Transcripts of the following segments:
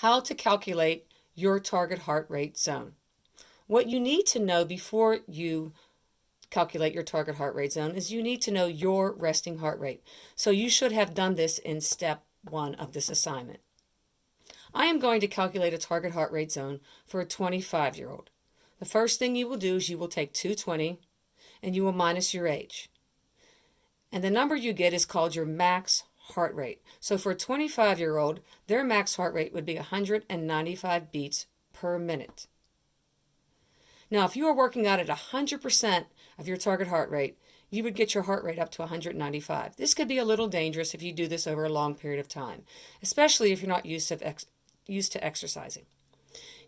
How to calculate your target heart rate zone. What you need to know before you calculate your target heart rate zone is you need to know your resting heart rate. So you should have done this in step 1 of this assignment. I am going to calculate a target heart rate zone for a 25-year-old. The first thing you will do is you will take 220 and you will minus your age. And the number you get is called your max heart rate. So for a 25-year-old, their max heart rate would be 195 beats per minute. Now, if you are working out at 100% of your target heart rate, you would get your heart rate up to 195. This could be a little dangerous if you do this over a long period of time, especially if you're not used to exercising.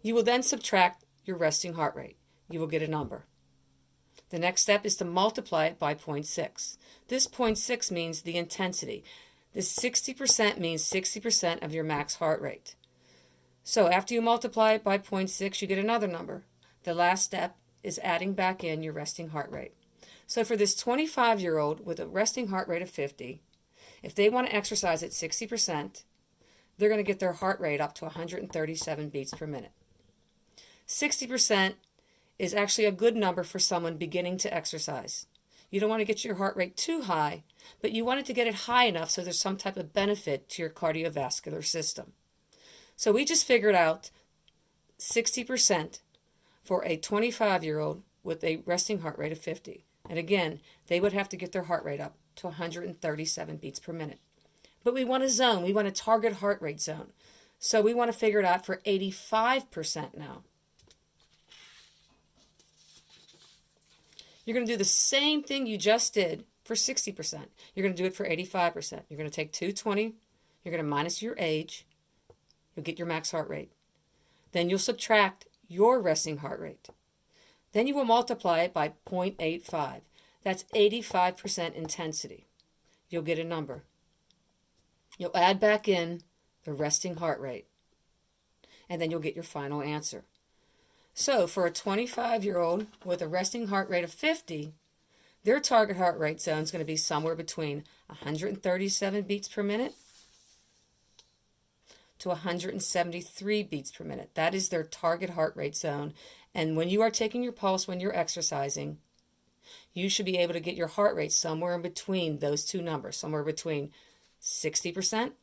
You will then subtract your resting heart rate. You will get a number. The next step is to multiply it by 0.6. This 0.6 means the intensity. This 60% means 60% of your max heart rate. So after you multiply it by 0.6, you get another number. The last step is adding back in your resting heart rate. So for this 25-year-old with a resting heart rate of 50, if they want to exercise at 60%, they're going to get their heart rate up to 137 beats per minute. 60% is actually a good number for someone beginning to exercise. You don't want to get your heart rate too high, but you want it to get it high enough so there's some type of benefit to your cardiovascular system. So we just figured out 60% for a 25-year-old with a resting heart rate of 50. And again, they would have to get their heart rate up to 137 beats per minute. But we want a zone. We want a target heart rate zone. So we want to figure it out for 85% now. You're going to do the same thing you just did for 60%. You're going to do it for 85%. You're going to take 220. You're going to minus your age. You'll get your max heart rate. Then you'll subtract your resting heart rate. Then you will multiply it by 0.85. That's 85% intensity. You'll get a number. You'll add back in the resting heart rate. And then you'll get your final answer. So for a 25-year-old with a resting heart rate of 50, their target heart rate zone is going to be somewhere between 137 beats per minute to 173 beats per minute. That is their target heart rate zone. And when you are taking your pulse when you're exercising, you should be able to get your heart rate somewhere in between those two numbers, somewhere between 60%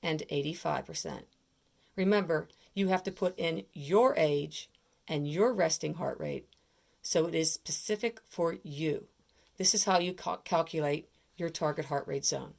and 85%. Remember, you have to put in your age and your resting heart rate so it is specific for you. This is how you calculate your target heart rate zone.